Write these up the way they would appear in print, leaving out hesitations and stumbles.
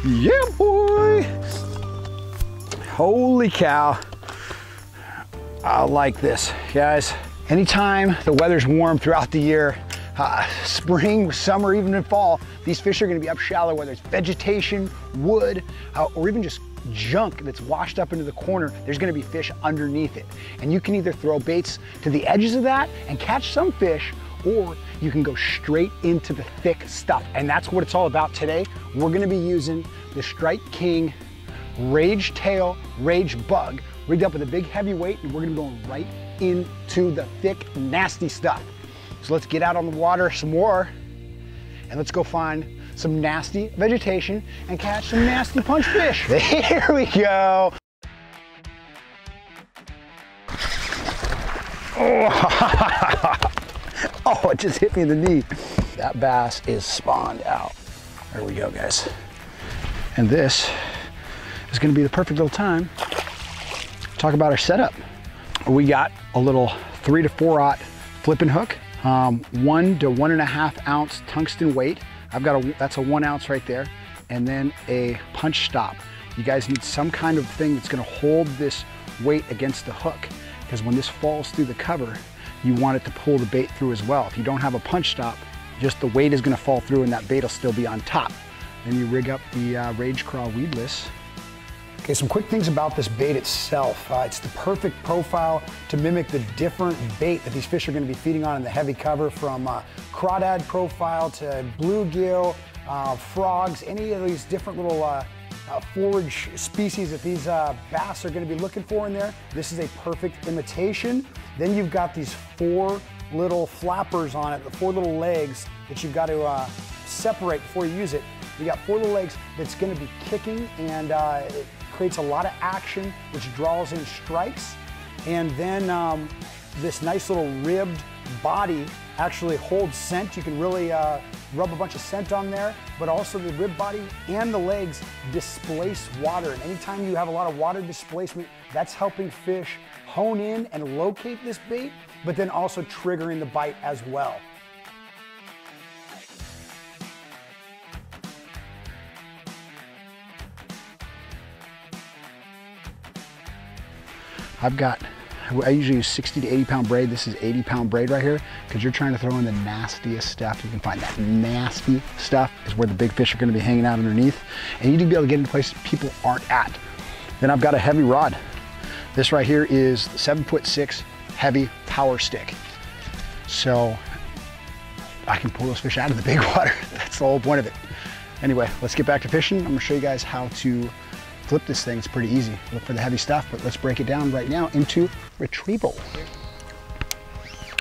Yeah, boy. Holy cow. I like this, guys. Anytime the weather's warm throughout the year, spring, summer, even in fall, these fish are gonna be up shallow, whether it's vegetation, wood, or even just junk that's washed up into the corner. There's gonna be fish underneath it. And you can either throw baits to the edges of that and catch some fish, or you can go straight into the thick stuff. And that's what it's all about today. We're gonna be using the Strike King Rage Tail Rage Bug, rigged up with a big heavy weight, and we're gonna be going right into the thick, nasty stuff. So let's get out on the water some more, and let's go find some nasty vegetation and catch some nasty punch fish. There we go. Oh, oh, it just hit me in the knee. That bass is spawned out. There we go, guys. And this is gonna be the perfect little time to talk about our setup. We got a little 3 to 4/0 flipping hook, 1 to 1.5 ounce tungsten weight. That's a 1 ounce right there. And then a punch stop. You guys need some kind of thing that's gonna hold this weight against the hook, because when this falls through the cover, you want it to pull the bait through as well. If you don't have a punch stop, just the weight is gonna fall through and that bait will still be on top. Then you rig up the Rage Craw weedless. Okay, some quick things about this bait itself. It's the perfect profile to mimic the different bait that these fish are gonna be feeding on in the heavy cover, from crawdad profile to bluegill, frogs, any of these different little forage species that these bass are gonna be looking for in there. This is a perfect imitation. Then you've got these 4 little flappers on it, the 4 little legs that you've got to separate before you use it. You got 4 little legs that's gonna be kicking, and it creates a lot of action, which draws in strikes. And then this nice little ribbed body actually holds scent. You can really rub a bunch of scent on there, but also the rib body and the legs displace water. And anytime you have a lot of water displacement, that's helping fish hone in and locate this bait, but then also triggering the bite as well. I usually use 60 to 80 pound braid. This is 80 pound braid right here, because you're trying to throw in the nastiest stuff. You can find that nasty stuff is where the big fish are gonna be hanging out underneath. And you need to be able to get into places people aren't at. Then I've got a heavy rod. This right here is 7'6" heavy power stick. So I can pull those fish out of the big water. That's the whole point of it. Anyway, let's get back to fishing. I'm gonna show you guys how to flip this thing. It's pretty easy. Look for the heavy stuff, but let's break it down right now into retrieval.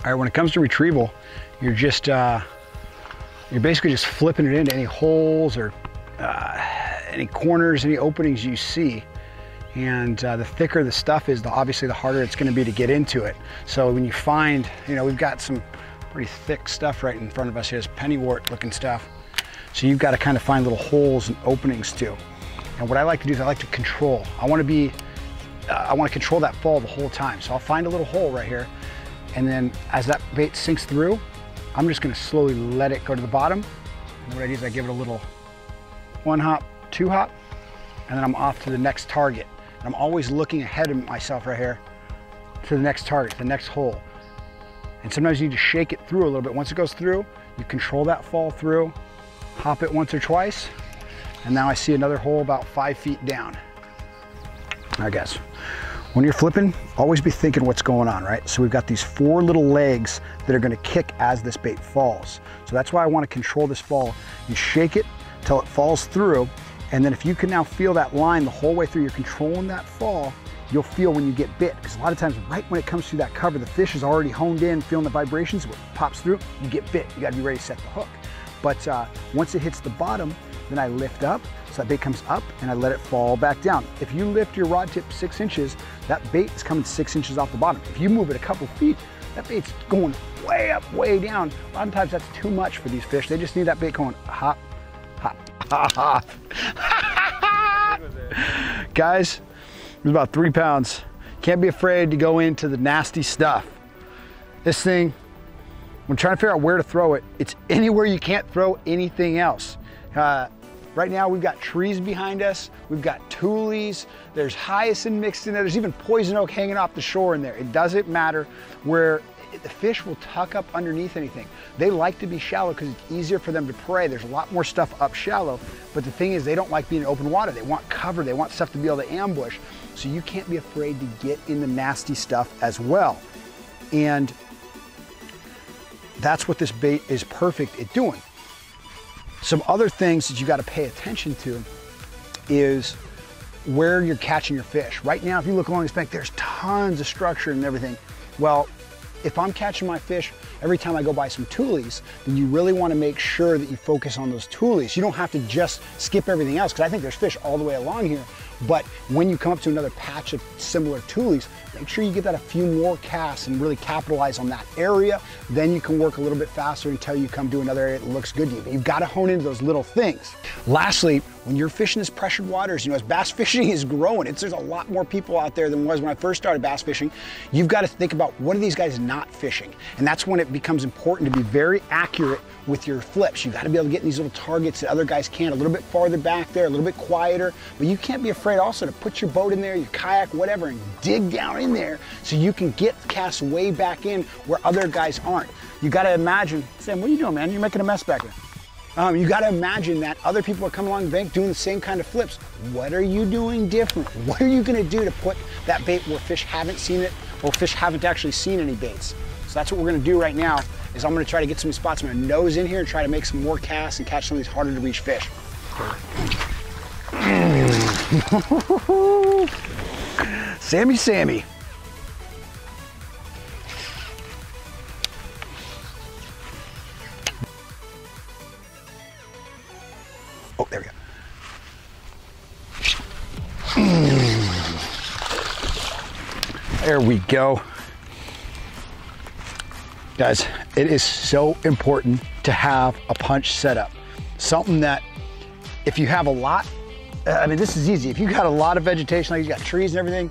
All right, when it comes to retrieval, you're basically just flipping it into any holes or any corners, any openings you see. And the thicker the stuff is, obviously the harder it's gonna be to get into it. So when you find, we've got some pretty thick stuff right in front of us here, this pennywort looking stuff. So you've got to kind of find little holes and openings too. And what I like to do is I like to control. I want to control that fall the whole time. So I'll find a little hole right here, and then as that bait sinks through, I'm just gonna slowly let it go to the bottom. And what I do is I give it a little 1 hop, 2 hop, and then I'm off to the next target. And I'm always looking ahead of myself right here to the next target, the next hole. And sometimes you need to shake it through a little bit. Once it goes through, you control that fall through, hop it once or twice, and now I see another hole about 5 feet down. All right, guys, when you're flipping, always be thinking what's going on, right? So we've got these 4 little legs that are gonna kick as this bait falls. So that's why I wanna control this fall. You shake it till it falls through, and then if you can now feel that line the whole way through, you're controlling that fall, you'll feel when you get bit. Because a lot of times, right when it comes through that cover, the fish is already honed in, feeling the vibrations, when it pops through, you get bit. You gotta be ready to set the hook. But once it hits the bottom, then I lift up, so that bait comes up, and I let it fall back down. If you lift your rod tip 6 inches, that bait is coming 6 inches off the bottom. If you move it a couple feet, that bait's going way up, way down. A lot of times that's too much for these fish. They just need that bait going hop, hop, hop, hop. Guys, it was about 3 pounds. Can't be afraid to go into the nasty stuff. This thing, when trying to figure out where to throw it, it's anywhere you can't throw anything else. Right now we've got trees behind us, we've got tules, there's hyacinth mixed in there, there's even poison oak hanging off the shore in there. It doesn't matter where the fish will tuck up underneath anything. They like to be shallow because it's easier for them to prey. There's a lot more stuff up shallow, but the thing is they don't like being in open water. They want cover, they want stuff to be able to ambush. So you can't be afraid to get in the nasty stuff as well. And that's what this bait is perfect at doing. Some other things that you got to pay attention to is where you're catching your fish. Right now, if you look along this bank, there's tons of structure and everything. Well, if I'm catching my fish every time I go by some tules, then you really want to make sure that you focus on those tules. You don't have to just skip everything else, because I think there's fish all the way along here. But when you come up to another patch of similar tules, make sure you get that a few more casts and really capitalize on that area. Then you can work a little bit faster until you come to another area that looks good to you. But you've got to hone into those little things. Lastly, when you're fishing this pressured waters, you know, as bass fishing is growing, there's a lot more people out there than was when I first started bass fishing. You've got to think about, what are these guys not fishing? And that's when it becomes important to be very accurate with your flips. You got to be able to get in these little targets that other guys can't, a little bit farther back there, a little bit quieter, but you can't be afraid also to put your boat in there, your kayak, whatever, and dig down in there so you can get casts way back in where other guys aren't. You got to imagine, Sam, what are you doing, man? You're making a mess back there. You got to imagine that other people are coming along the bank doing the same kind of flips. What are you doing different? What are you going to do to put that bait where fish haven't seen it, or fish haven't actually seen any baits? So that's what we're going to do right now. Is I'm going to try to get some spots. I'm going to nose in here and try to make some more casts and catch some of these harder to reach fish. Sammy, Sammy. Oh, there we go. There we go. Guys, it is so important to have a punch setup. Something that, if you have a lot, I mean, this is easy. If you've got a lot of vegetation, like you got trees and everything,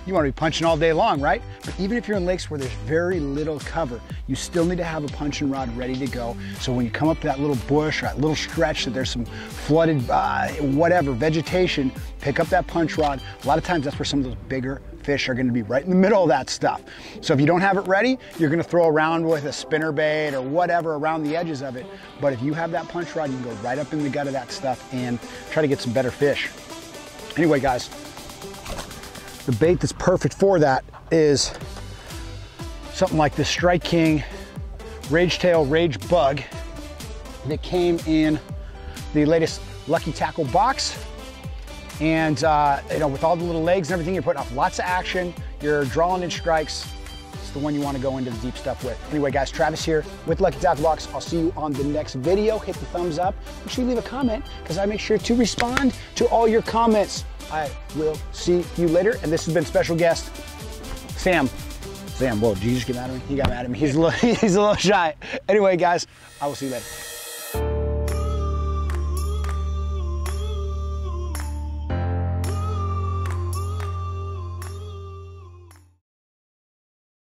you want to be punching all day long, right? But even if you're in lakes where there's very little cover, you still need to have a punching rod ready to go. So when you come up to that little bush or that little stretch that there's some flooded, whatever, vegetation, pick up that punch rod. A lot of times that's where some of those bigger fish are going to be, right in the middle of that stuff. So if you don't have it ready, you're going to throw around with a spinner bait or whatever around the edges of it. But if you have that punch rod, you can go right up in the gut of that stuff and try to get some better fish. Anyway, guys, the bait that's perfect for that is something like the Strike King Rage Tail Rage Bug that came in the latest Lucky Tackle box. And you know, with all the little legs and everything, you're putting off lots of action, you're drawing in strikes. It's the one you want to go into the deep stuff with. Anyway, guys, Travis here with Lucky Tackle Box. I'll see you on the next video. Hit the thumbs up. Make sure you leave a comment, because I make sure to respond to all your comments. I will see you later. And this has been special guest Sam. Whoa, did you just get mad at me? He got mad at me. He's a little shy. Anyway, guys, I will see you later.